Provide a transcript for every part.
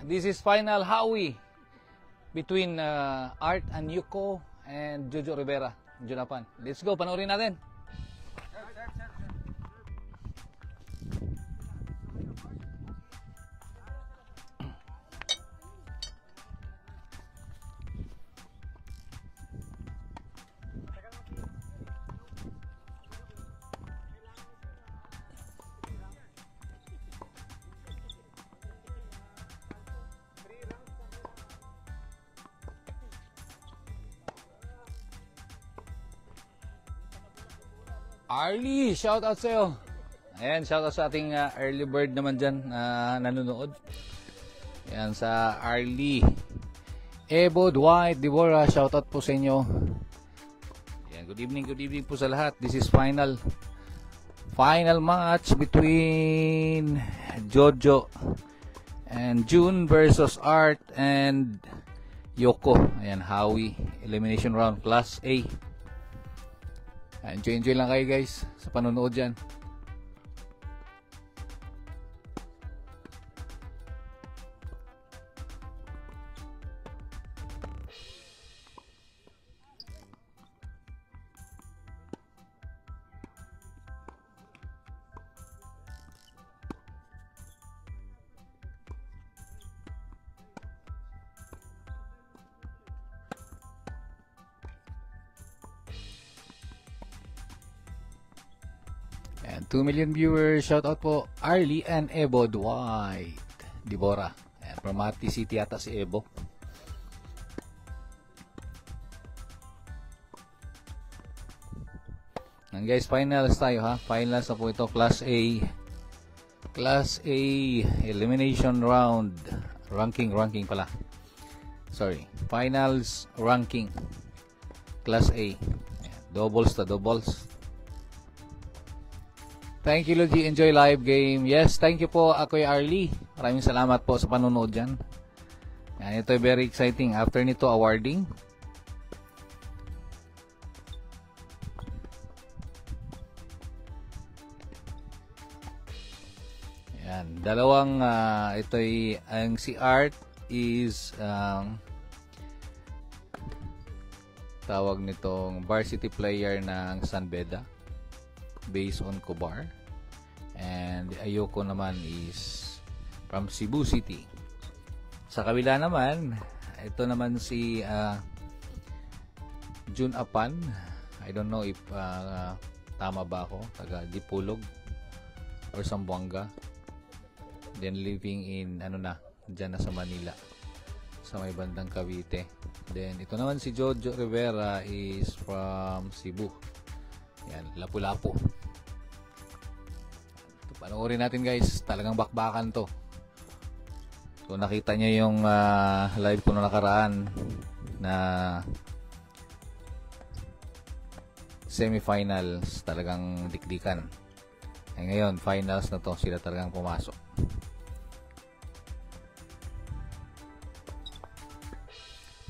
This is final Howie between Art and Yuko and Jojo Rivera, Jonapan. Let's go, panoorin natin. Arlie, shout out sa'yo. Ayan, shout out sa ating early bird naman dyan na nanonood. Ayan, sa Arlie. Ebo, Dwight, Deborah, shout out po sa inyo. Ayan, good evening po sa lahat. This is final match between Jojo and June versus Art and Yoko. Ayan, Howie, elimination round, Class A. Enjoy lang kayo guys sa panonood dyan. And 2 million viewers. Shout out po Arlie and Ebo Dwight Deborah. And from Mati City yata si Ebo. And guys, finals tayo ha. Finals na po ito, Class A. Class A elimination round. Ranking pala. Sorry. Finals ranking. Class A. Doubles to doubles. Thank you, Luigi. Enjoy live game. Yes, thank you po, Kuya Arlie. Maraming salamat po sa panonood dyan. Yan, ito very exciting. After nito, awarding. Yan, dalawang, ito'y, ang si Art is, tawag nitong varsity player ng San Beda. Based on Cobar, and Ayoko naman is from Cebu City. Sa kabila naman, ito naman si June Apan. I don't know if tama ba ako, taga Dipulog or Zamboanga, then living in dyan na sa Manila, sa may bandang Cavite. Then ito naman si Jojo Rivera is from Cebu. Yan, Lapu-Lapu. Ito, panoorin natin guys. Talagang bakbakan to. So nakita nyo yung live ko na nakaraan na semifinals, talagang dikdikan. Ngayon, finals na to, sila talagang pumasok.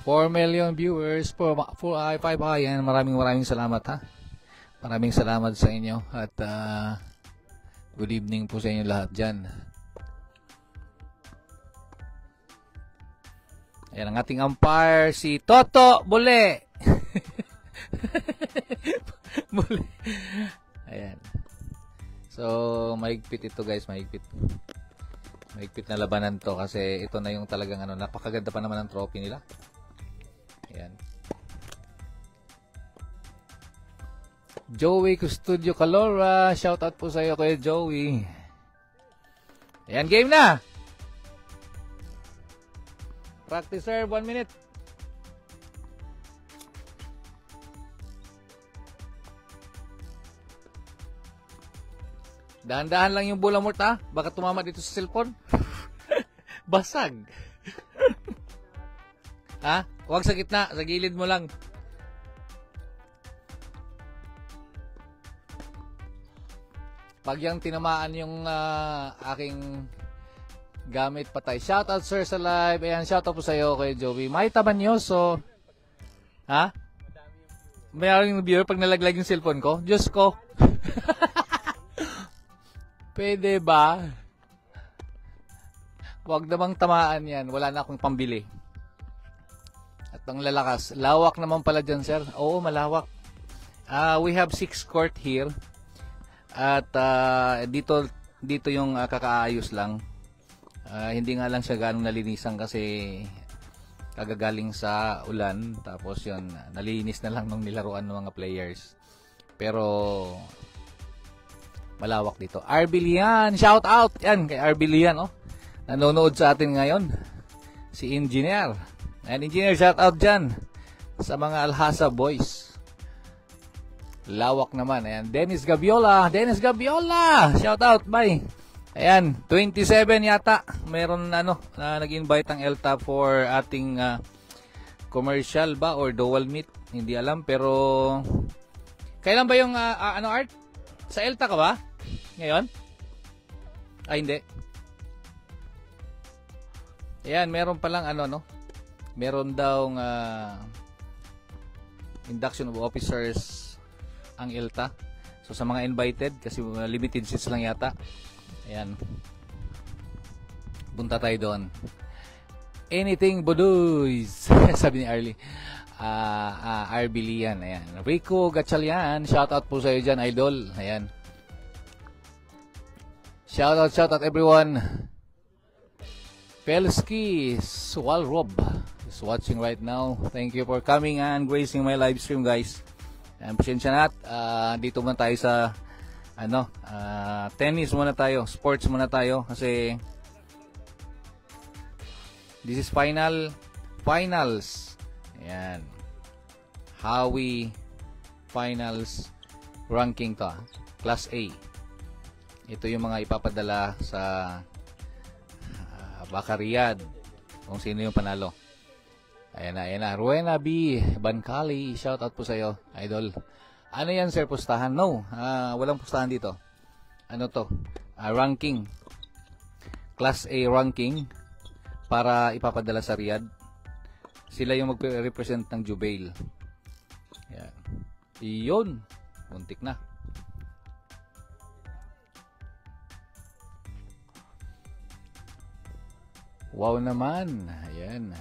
$4 million viewers, 5 yan. Maraming salamat ha. Maraming salamat sa inyo at good evening po sa inyo lahat dyan. Ayan ang ating umpire, si Toto Bule. Bule. Ayan. So, mahigpit ito guys, mahigpit. Mahigpit na labanan to kasi ito na yung talagang napakaganda pa naman ang trophy nila. Ayan. Joey Custodio Calora, shout out po sa iyo kay Joey. Ayan, game na. Practice serve, 1 minute. Dahan-dahan lang yung bola mo ta, baka tumama dito sa cellphone. Basag. Ha? Huwag sa gitna, sa gilid mo lang. Pag yung tinamaan yung aking gamit patay. Shoutout sir sa live. Ayan, shoutout po sa iyo kay Joey. May Tabanyoso. Ha? Mayroong viewer pag nalaglag yung cellphone ko. Diyos ko. Pwede ba? Huwag namang tamaan yan. Wala na akong pambili. At ang lalakas. Lawak naman pala dyan, sir. Oo, malawak. We have 6 court here. At dito yung kakaayos lang. Hindi nga lang siya ganong nalinisan kasi kagagaling sa ulan. Tapos yun, nalinis na lang nung nilaruan ng mga players. Pero malawak dito. Arbilian, shout out yan kay Arbilian, oh. Nanonood sa atin ngayon. Si Engineer. And Engineer, shout out dyan sa mga Alhasa boys. Lawak naman. Ayan, Dennis Gabiola. Dennis Gabiola, shout out, bye. Ayan, 27 yata. Meron na nag-invite ang ELTA for ating commercial ba or dual meet. Hindi alam, pero kailan ba yung Art? Sa ELTA ka ba? Ngayon? Ay, hindi. Ayan, meron palang meron daw induction of officers ang ELTA. So sa mga invited, kasi limited seats lang yata. Ayan. Punta tayo doon. Anything Budoys. Sabi ni Arlie. Arbilian. Ayan. Rico Gatchalian. Shoutout po sa iyo dyan, idol. Ayan. Shoutout everyone. Pelski Swalrob is watching right now. Thank you for coming and gracing my live stream, guys. Ayan, pasensya na. Dito muna tayo sa tennis muna tayo, sports muna tayo kasi this is finals. Ayan. Howie finals ranking to. Class A. Ito yung mga ipapadala sa Baka Riyadh kung sino yung panalo. Ayan na. Ruena B. Bancali, shout out po sa iyo, idol. Ano yan, sir? Pustahan? No. Walang pustahan dito. Ano to? Ranking. Class A ranking para ipapadala sa Riyadh. Sila yung magre-represent ng Jubail. Yan. Iyon. Muntik na. Wow naman. Ayan.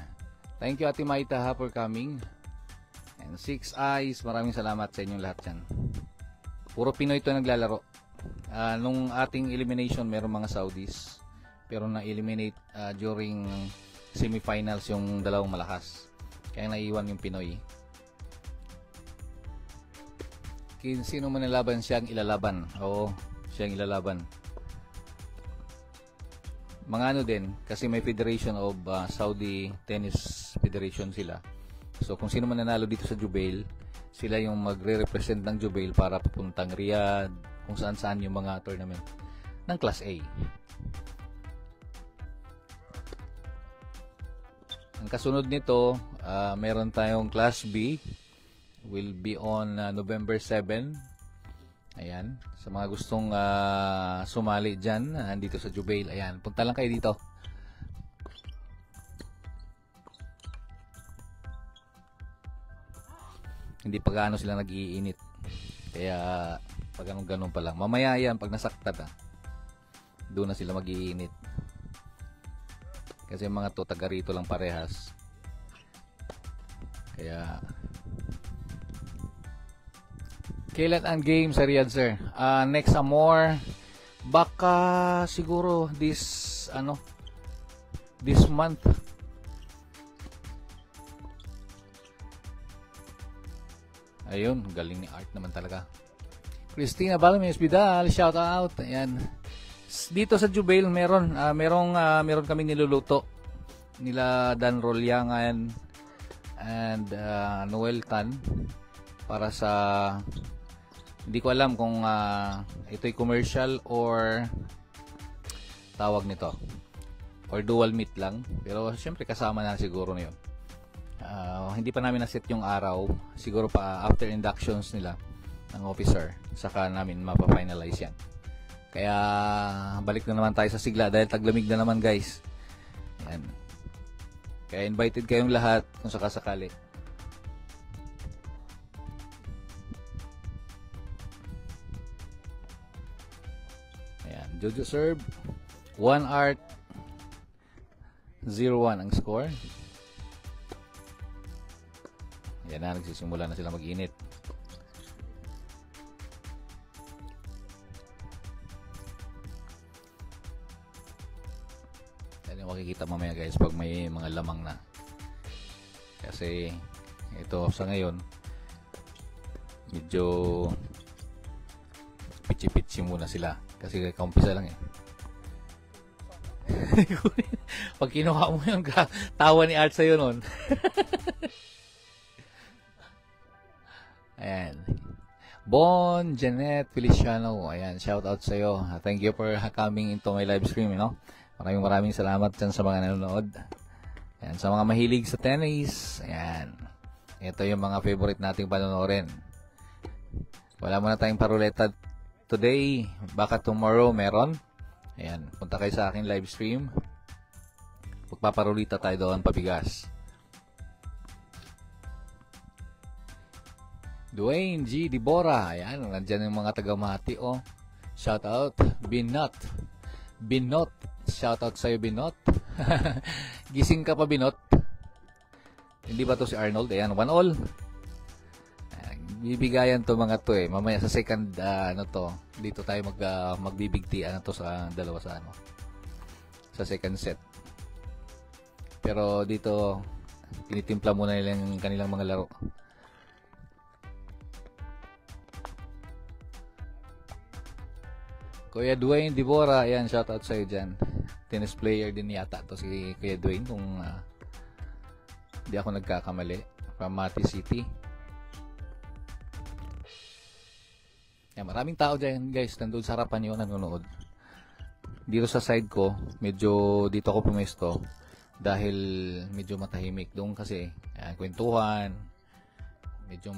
Thank you, Ate Maita, for coming. And 6 Eyes, maraming salamat sa inyong lahat dyan. Puro Pinoy ito naglalaro. Nung ating elimination, meron mga Saudis. Pero na-eliminate during semifinals yung dalawang malakas. Kaya naiwan yung Pinoy. Sino man nalaban, siyang ilalaban. Oo, siyang ilalaban. Mga din, kasi may Federation of Saudi Tennis Federation sila. So kung sino man nanalo dito sa Jubail, sila yung magre-represent ng Jubail para papuntang Riyadh, kung saan-saan yung mga tournament ng Class A. Ang kasunod nito, meron tayong Class B, will be on November 7. Ayan, sa mga gustong sumali dyan, dito sa Jubail, ayan, punta lang kayo dito. Hindi pa gaano sila nag-iinit. Kaya pag ganun pa lang. Mamaya yan, pag nasaktan doon na sila mag-iinit. Kasi mga to, taga rito lang parehas. Kaya kailan ang game sa Riyadh, sir? Next Amor, baka siguro this month. Ayun, galing ni Art naman talaga. Christina Balmes Vidal, shout out. Ayan. Dito sa Jubail meron kami niluluto nila Dan Rolyangan and Noel Tan para sa, hindi ko alam kung ito'y commercial or tawag nito or dual meet lang, pero syempre kasama na siguro na yun. Hindi pa namin na-set yung araw, siguro pa after inductions nila ng officer, saka namin mapa-finalize yan. Kaya balik na naman tayo sa sigla dahil taglamig na naman, guys. Yan. Kaya invited kayong lahat kung sakasakali. Ayan, Jojo Serve, One Art, 0-1 ang score. Yan na, nagsisimula na sila mag-init. Yan yung makikita mamaya guys pag may mga lamang na. Kasi ito sa ngayon medyo pitsi-pitsi muna sila kasi kaumpisa lang eh. Pag kinuha mo yung tawa ni Art sa'yo nun. Ayan. Bon Janet Feliciano, ayan, shout out sa'yo. Thank you for coming into my live stream, you know? Maraming salamat dyan sa mga nanonood. Ayan, sa mga mahilig sa tennis, ayan. Ito yung mga favorite nating panonorin. Wala muna tayong paruleta today. Baka tomorrow meron. Ayan, punta kayo sa aking live stream. Magpaparulita tayo doon, pabigas. Dwayne G. Dibora. Ayan, nandyan yung mga taga-Mati, oh. Shout out, Binot. Binot. Shout out sa'yo, Binot. Gising ka pa, Binot. Hindi ba to si Arnold? Ayan, 1-all. Bibigayan to mga to eh. Mamaya sa second ano to, dito tayo magbibigtian to sa dalawa sa ano. Sa second set. Pero dito tinitimpla muna nila yung kanilang mga laro. Kuya Dwayne Dibora, ayan, shout out sa iyo diyan. Tennis player din yata to si Kuya Dwayne kung hindi ako nagkakamali, from Mati City. Yan, maraming tao dyan guys, nandun sa harapan yun nanonood. Dito sa side ko, medyo dito ako pumesto dahil medyo matahimik doon kasi kwentuhan, medyo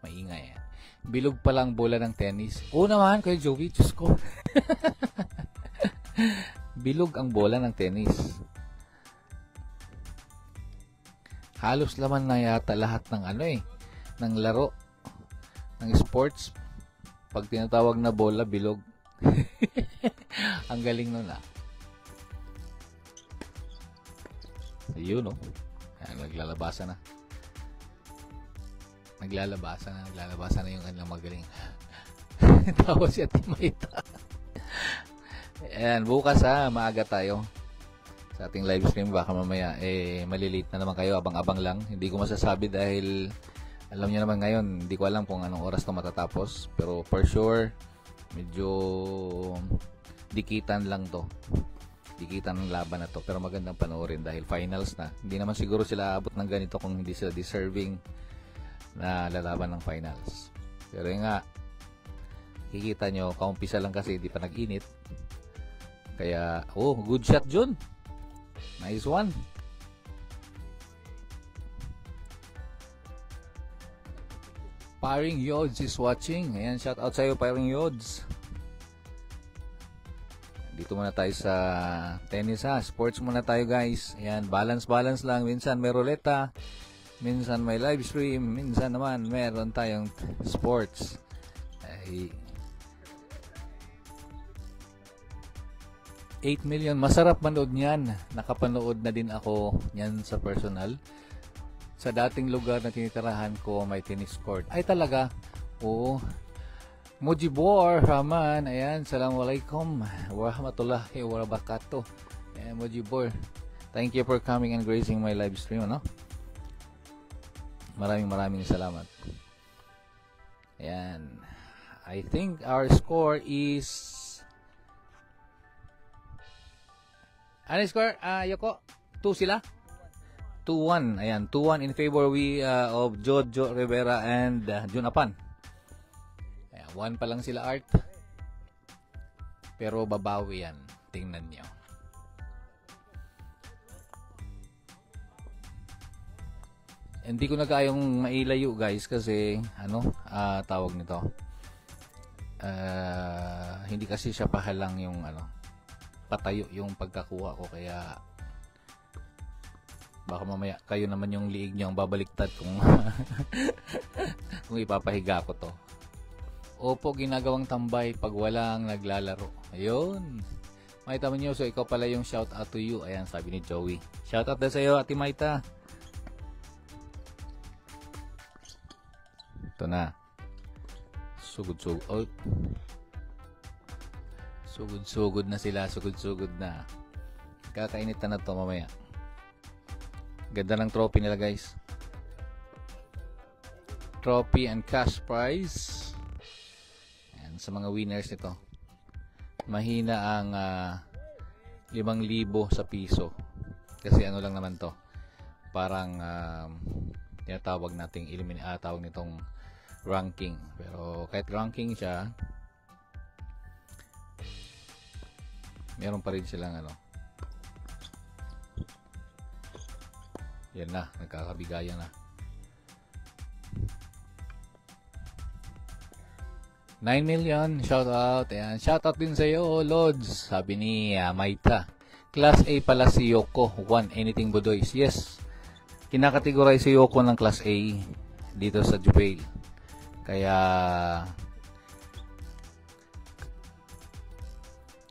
maingay. Bilog pa lang bola ng tennis. Oo naman, Kuya Joey, Diyos ko. Bilog ang bola ng tennis. Halos laman na yata lahat ng ng laro ng sports, pag tinatawag na bola, bilog. Ang galing nun Ayun, no? Ayan, naglalabasan na. Naglalabasan na yung kanilang magaling. Tawa si Ate Maita. Ayan, bukas maaga tayo sa ating live stream. Baka mamaya, malilate na naman kayo. Abang-abang lang. Hindi ko masasabi dahil alam niyo naman ngayon, hindi ko alam kung anong oras to matatapos. Pero for sure, medyo dikitan lang to. Dikitan ng laban na to. Pero magandang panoorin dahil finals na. Hindi naman siguro sila abot ng ganito kung hindi sila deserving na lalaban ng finals. Pero yun nga, kikita nyo, kaumpisa lang kasi hindi pa nag-init. Kaya, good shot Jun. Nice one. Paring Yods is watching. Ayan, shout out sa'yo, Paring Yods. Dito muna tayo sa tennis sports muna tayo guys. Ayan, balance lang. Minsan may ruleta, minsan may live stream, minsan naman meron tayong sports. 8 million, masarap manood niyan. Nakapanood na din ako niyan sa personal. Sa dating lugar na tinitirahan ko, may tennis court. Ay talaga? Oo. Mujibor Rahman, ayan, assalamualaikum warahmatullahi wabarakatuh. Ayan, Mujibor, thank you for coming and gracing my live stream, no? Maraming salamat. Ayan, I think our score is ano score? Yoko, 2 sila? 2-1. Ayan, 2-1 in favor of Jojo Rivera and Jun Apan. Ayan, 1 pa lang sila Art. Pero babawi yan. Tingnan nyo. Hindi ko na kayang mailayo guys kasi tawag nito. Hindi kasi siya pahalang yung patayo yung pagkakuha ko kaya baka mamaya kayo naman yung liig nyo ang babaliktad kung kung ipapahiga ko to. Opo, ginagawang tambay pag walang naglalaro. Ayun. Maita Manyoso, ikaw pala yung shout out to you. Ayan, sabi ni Joey. Shout out na sa'yo, Ate Maita. Ito na. Sugod-sugod. Oh. Sugod-sugod na sila. Sugod-sugod na. Kakainitan na to mamaya. Ganda ng trophy nila, guys. Trophy and cash prize. Ayan, sa mga winners nito. Mahina ang 5,000 sa piso. Kasi ano lang naman to. Parang tinatawag nating tawag nitong ranking. Pero kahit ranking siya, meron pa rin silang yan na, nagkakabigayan na. 9 million, shout out. Ayan, shout out din sa iyo, Lods. Sabi ni Maita. Class A pala si Yoko. 1 anything Budoys. Yes. Kinakategorize si Yoko ng Class A dito sa Jubail. Kaya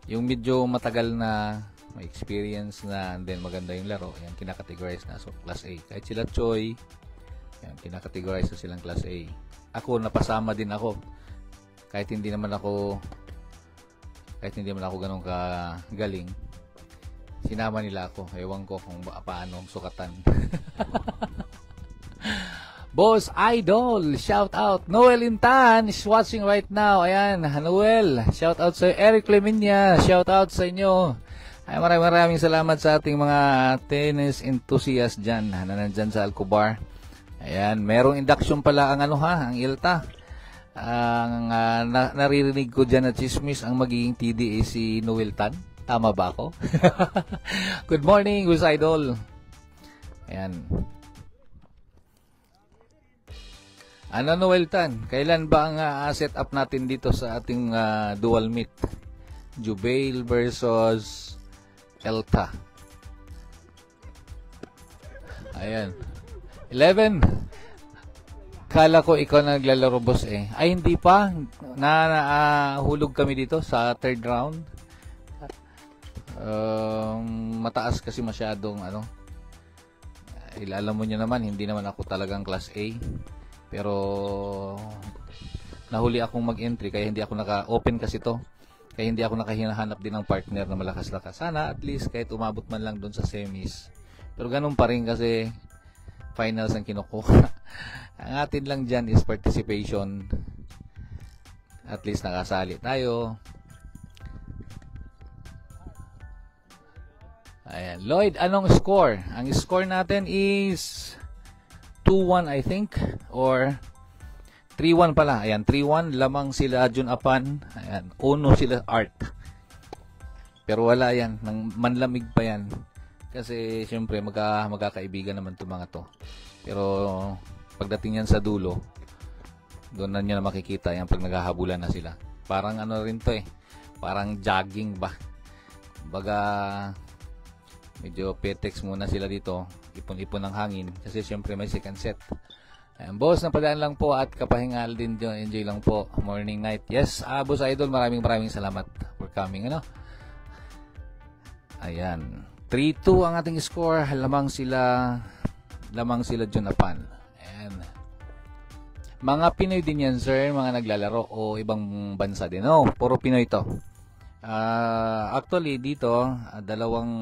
yung medyo matagal na, may experience na, and then maganda yung laro, yan kinakategorize na so Class A. Kahit sila Choi, yan kinakategorize na silang Class A. Ako napasama din ako. Kahit hindi naman ako ganun kagaling, sinama nila ako. Ewan ko kung paano sukatan. Boss Idol, shout out. Noel Intan is watching right now. Ayan, Noel, shout out sa Eric Leminia, shout out sa inyo. Ay, maraming salamat sa ating mga tennis enthusiast dyan na nandyan sa Alcobar. Ayan, merong induction pala ang ILTA. Ang naririnig ko dyan na chismis, ang magiging TD si Noel Tan. Tama ba ako? Good morning, Boss Idol. Ayan. Noel Tan, kailan ba ang set up natin dito sa ating dual meet? Jubail versus ILTA. Ayan. 11. Kala ko ikaw na naglalaro, boss eh. Ay, hindi pa. Hulog kami dito sa third round. Mataas kasi masyadong alam mo nyo naman, hindi naman ako talagang class A. Pero nahuli akong mag-entry kaya hindi ako naka-open kasi to. Kaya hindi ako nakahinahanap din ng partner na malakas-lakas. Sana at least kahit umabot man lang doon sa semis. Pero ganun pa rin kasi finals ang kinukuha. Ang atin lang dyan is participation. At least nakasali tayo. Ayan. Lloyd, anong score? Ang score natin is 2-1 I think, or 3-1 pala. Ayan, 3-1. Lamang sila Jun Apan. Ayan, 1 sila Art. Pero wala yan. Manlamig pa yan. Kasi syempre magkakaibigan naman itong mga to. Pero pagdating yan sa dulo, doon na nyo na makikita yan pag naghahabulan na sila. Parang rin to eh. Parang jogging ba. Baga medyo petex muna sila dito. Ipon-ipon ng hangin. Kasi syempre may second set. Ayan, boss, napadaan lang po at kapahingal din dyan. Enjoy lang po. Morning, night. Yes, Boss Idol, maraming salamat for coming. Ayan. 3-2 ang ating score. Lamang sila Jun Apan. Ayan. Mga Pinoy din yan, sir. Mga naglalaro o ibang bansa din. No, puro Pinoy to. Actually dito dalawang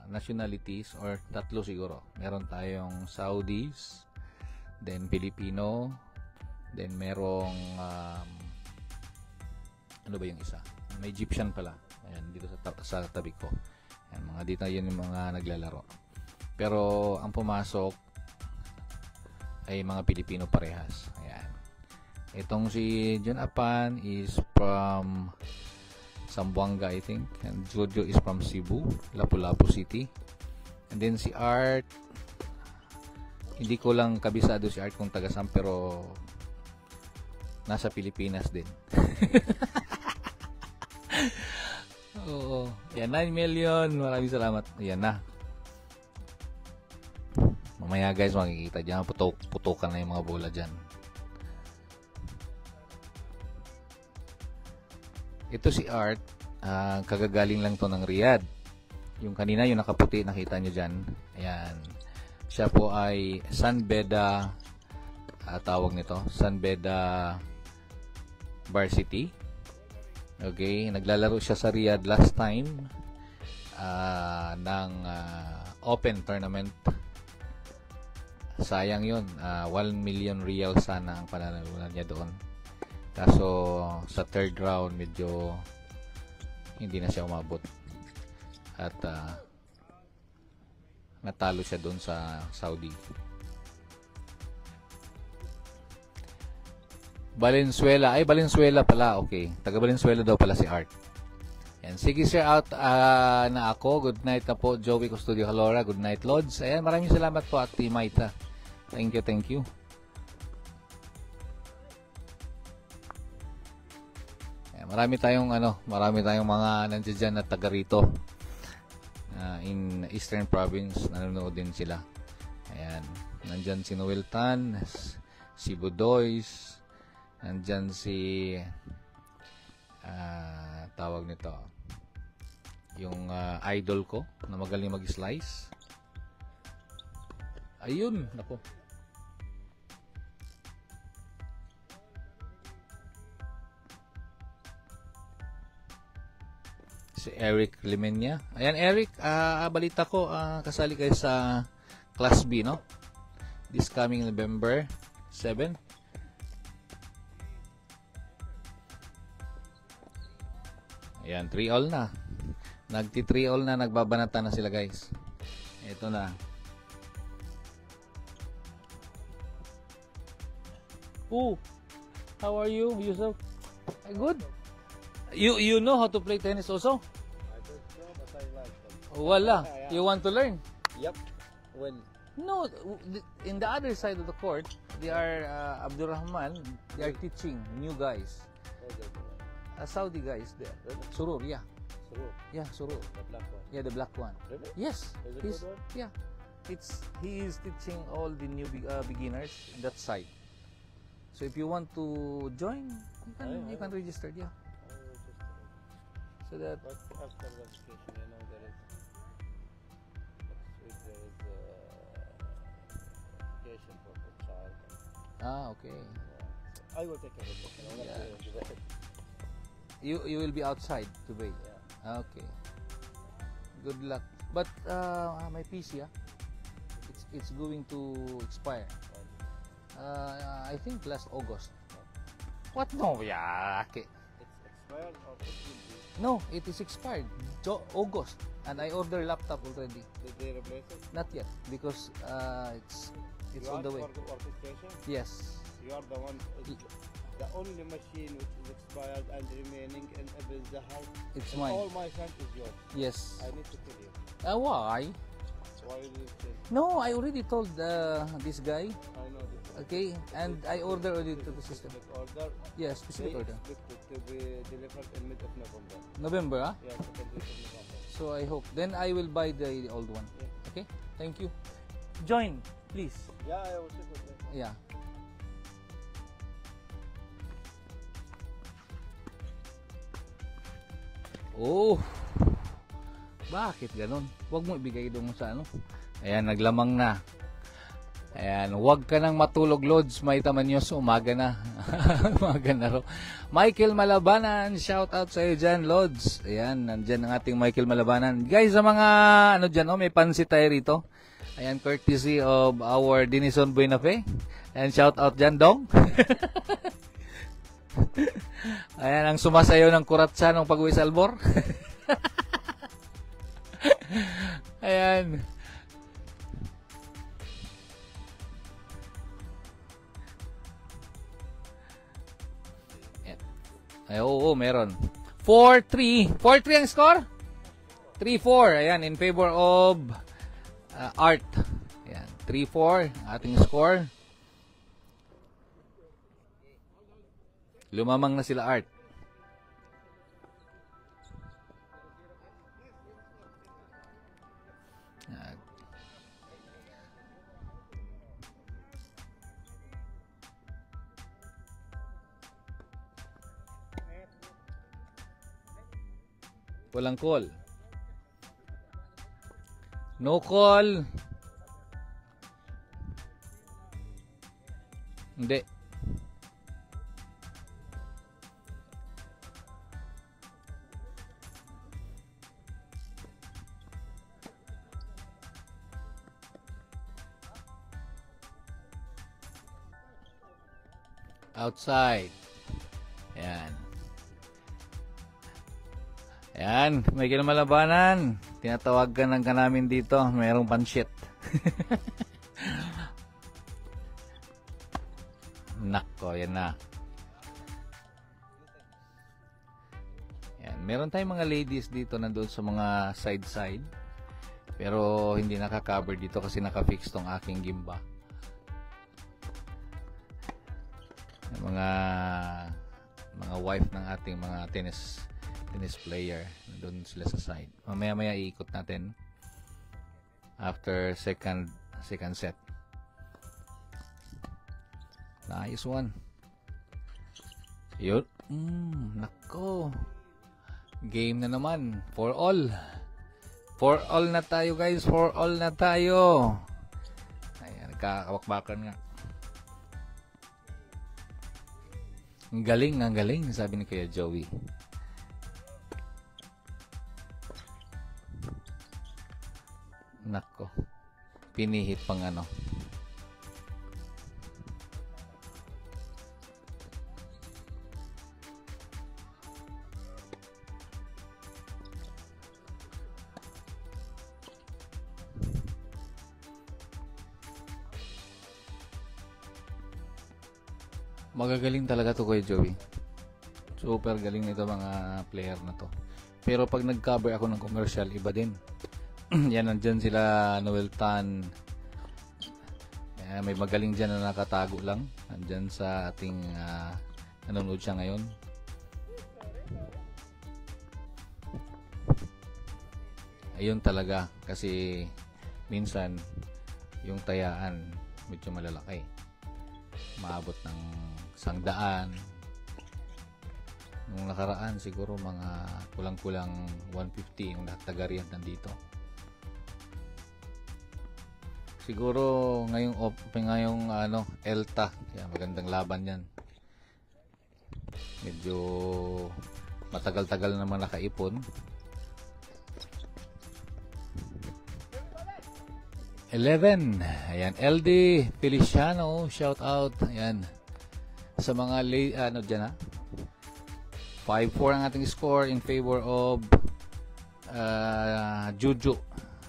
nationalities or 3 siguro. Meron tayong Saudis, then Filipino, then merong ano ba yung isa? May Egyptian pala. Ayan, dito sa tabi ko. Ayan, mga dito yun yung mga naglalaro. Pero ang pumasok ay mga Pilipino parehas. Ayan. Itong si Jun Apan is from Zamboanga, I think. And Jojo is from Cebu, Lapu-Lapu City. And then si Art, hindi ko lang kabisado si Art kung taga-saan, pero nasa Pilipinas din. Oo. Yan, 9 million. Maraming salamat. Yan na. Mamaya guys, makikita dyan. Putukan na yung mga bola dyan. Ito si Art, kagagaling lang to ng Riyadh. Yung kanina, yung nakaputi, nakita nyo dyan. Ayan. Siya po ay Sanbeda, tawag nito, Sanbeda Varsity. Okay, naglalaro siya sa Riyadh last time ng Open Tournament. Sayang yun, 1 million real sana ang pananalunan niya doon. Kaso sa third round medyo hindi na siya umabot. At natalo siya doon sa Saudi. Valenzuela. Ay, Valenzuela pala. Okay. Taga Valenzuela daw pala si Art. Yan. Sige, sir, out na ako. Good night na po, Joey Custodio Halora. Good night, Lods. Ayan, maraming salamat po at Team Maita. Thank you, thank you. Ayan, marami tayong mga nandiyan dyan na taga rito. In Eastern Province, nanonood din sila. Ayan. Nandyan si Noel Tan, si Budoys, nandyan si tawag nito yung idol ko na magaling mag-slice. Ayun, nako. Si Eric Limenya. Ayan, Eric, balita ko, kasali kayo sa Class B, no? This coming November 7. Ayan, 3-all na. Nagti-3-all na, nagbabanata na sila, guys. Ito na. Oh, how are you, Yusuf? Good. You know how to play tennis also? I don't know, but I like them. Wala. Yeah. You want to learn? Yep. When? No, in the other side of the court, they are Abdurrahman. They are teaching new guys. Saudi guys there. Really? Surur, yeah. Surur. Yeah, Surur. The black one. Yeah, the black one. Really? Yes. Is it He's, good one? yeah. He is teaching all the new beginners that side. So if you want to join, you can register, yeah. So that. But after registration, you know, there is application for the child. Okay. I will take a look. Yeah. You will be outside today. Yeah. Okay. Good luck. But my PC, it's going to expire. I think last August. What? No, yeah. Okay. It's expired or it will be? No, it is expired. August, and I ordered laptop already. Did they replace it? Not yet because it's You on the asked way. for the orchestration? Yes. You are the one. The only machine which is expired and remaining in the house. It's and mine. all my son is yours. Yes. I need to kill you. Why? Why did you say? No, I already told this guy. I know this. Okay, and I order already to the system. Specific order. Yes, specific They order. expect it to be delivered in mid of November. November, ah? Yeah, second week of November. So I hope. Then I will buy the old one. Yeah. Okay? Thank you. Join, please. Yeah, I will check with them. Yeah. Oh. Bakit ganun? Huwag mo ibigay doon sa ano. Ayan, naglamang na. Ayan, huwag ka nang matulog, Lods. May tamanyos, umaga na. Umaga na ro. Michael Malabanan, shout out sa iyo dyan, Lods. Ayan, nandyan ang ating Michael Malabanan. Guys, sa mga, ano dyan, may pansit tayo rito. Ayan, courtesy of our Denison Buenafe. Ayan, shout out dyan, Dong. Ayan, ang sumasayaw ng kuratsa ng pag-uwi sa Albor. Ayan. Ay, oo, meron. 4-3. 4-3 ang score? 3-4. Ayan, in favor of Art. Ayan, 3-4 ating score. Lumamang na sila, Art. Walang call. No call. Hindi. Outside. Ayan. Ayan. May kinamalabanan. Tinatawagan ka namin dito. Mayroong pansit. Nako, yan na. Ayan. Meron tayong mga ladies dito nandun sa mga side-side. Pero hindi naka-cover dito kasi naka-fix tong aking gimba. Mga wife ng ating mga tennis player doon sila sa side. Mamaya iikot natin after second set. Nice one. Yun. Nako. Game na naman. For all. For all na tayo, guys. For all na tayo. Ayan, nagkakawakbakan nga. Ang galing, sabi ni Kuya Joey. Nako. Pinihit pang ano. Magagaling talaga to Kuya Joey. Super galing nito mga player na to. Pero pag nag-cover ako ng commercial, iba din. Yan, nandyan sila Noel Tan. May magaling dyan na nakatago lang. Nandyan sa ating nanonood siya ngayon. Ayun talaga. Kasi minsan yung tayaan medyo malalaki. Maabot ng 100. Nung nakaraan siguro mga kulang-kulang 150 yung taga-Riyadh nandito. Siguro ngayong ELTA, kaya magandang laban 'yan. Medyo matagal-tagal na naman nakaipon. 11. Ayan, LD Feliciano, shout out. Ayan. Sa mga diyan 5-4 ang ating score in favor of Juju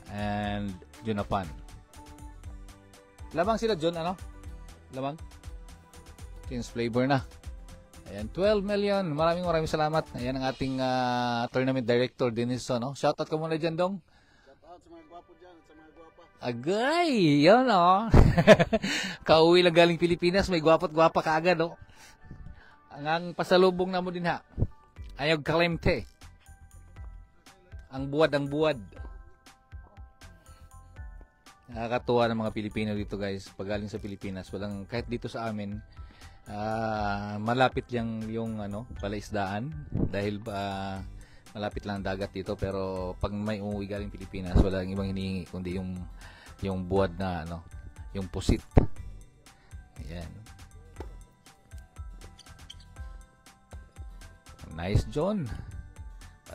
and Junapan. Lamang sila John, Lamang. Teams flavor na. Ayan, 12 million. Maraming salamat. Ayan ang ating tournament director, Denison, Shout out ka muna dyan, Dong. Shout out sa mga gwapo dyan at sa mga gwapa. Agay! Yan, Kauwi lang galing Pilipinas, may gwapo't gwapa ka agad, Ang pasalubong na mo din, ha? Ayog kalimte. Ang buwad. Nakakatuwa ng mga Pilipino dito, guys. Pag galing sa Pilipinas, kahit dito sa amin, malapit lang yung palaisdaan dahil malapit lang ang dagat dito, pero pag may umuwi galing Pilipinas, wala ibang hinihingi kundi yung buwad na yung pusit. Ayan. Nice, John.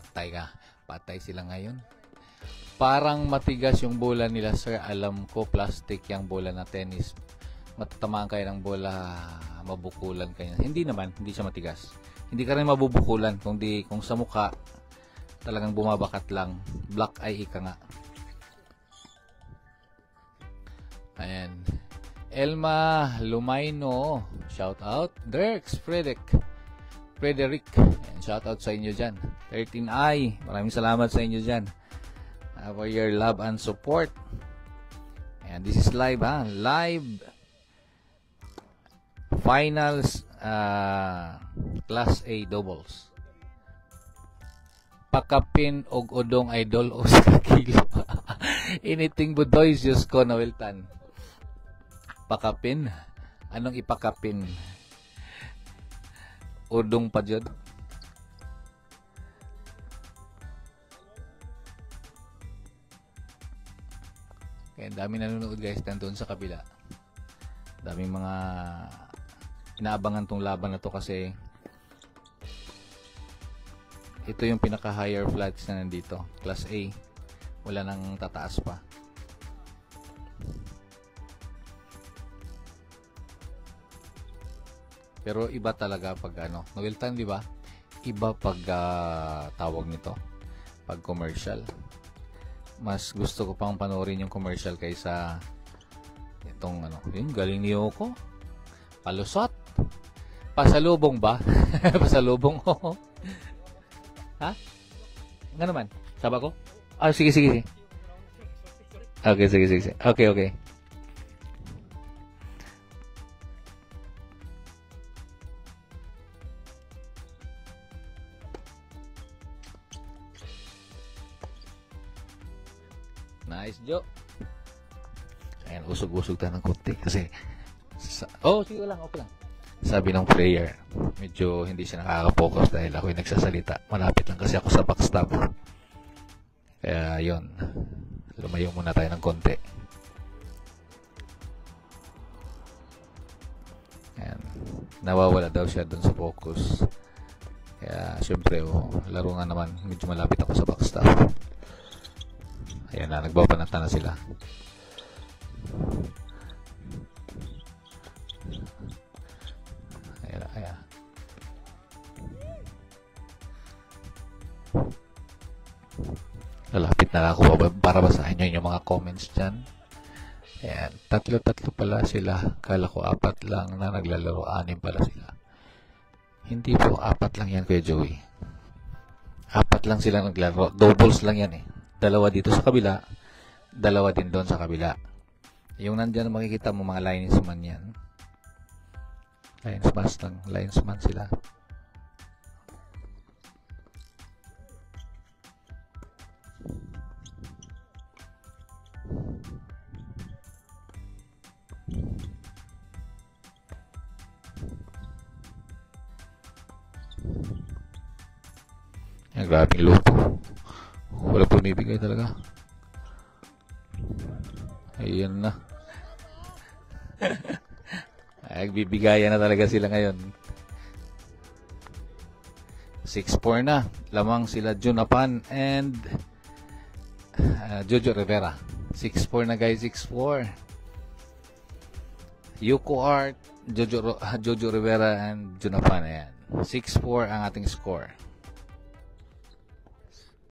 Patay sila ngayon. Parang matigas yung bola nila, sir. Alam ko, plastic yung bola na tennis. Matatamaan kayo ng bola, mabukulan kayo. Hindi naman, hindi siya matigas. Hindi ka rin mabubukulan, kung sa mukha, talagang bumabakat lang. Black eye ka nga. Ayan. Elma Lumayno, shout out. Dirks Frederick. Ayan, shout out sa inyo dyan. 13i, maraming salamat sa inyo dyan. For your love and support. And this is live, live finals class A doubles. Pakapin og odong idol o sa kilo. Anything budoy Diyos ko, Noel Tan. Pakapin? Anong ipakapin? Odong pa dyan? Kaya dami nanonood guys doon sa kabila. Daming mga inaabangan tong laban na to kasi ito yung pinaka higher flats na nandito, class A. Wala nang tataas pa. Pero iba talaga pag ano, Noel Tan, di ba? Iba pag tawag nito, pag commercial. Mas gusto ko pang panoorin yung commercial kaysa itong ano, yung galing ni Yoko. Palusot. Pasalubong ba? Pasalubong ko. Ha? Nga naman. Saba ko? Ah, sige, sige. Okay, sige, sige. Okay, okay. Nice, Jo. Ayan, usog-usog tayo ng konti kasi sige lang, okay lang. Sabi ng player, medyo hindi siya nakaka-focus dahil ako yung nagsasalita. Malapit lang kasi ako sa backstop. Kaya yun, lumayo muna tayo ng konti. Ayan, nawawala daw siya dun sa focus. Kaya syempre, laro nga naman, medyo malapit ako sa backstop. Ayan na, nagbabanata na sila. Ayan. Lalapit na ako para basahin nyo yung mga comments dyan. Ayan, tatlo pala sila. Kala ko 4 lang na naglalaro, 6 pala sila. Hindi po, 4 lang yan, Kuya Joey. 4 lang sila naglalaro. Doubles lang yan eh. 2 dito sa kabila, 2 din doon sa kabila. Yung nandyan makikita mo mga linesman yan. Linesman sila. Yan, grabing luto. Wala pumibigay talaga. Ayan na. Ay, bibigayan na talaga sila ngayon. 6-4 na. Lamang sila Junapan and Jojo Rivera. 6-4 na guys, 6-4. Yuko Art, Jojo Rivera and Junapan. Ayan. 6-4 ang ating score.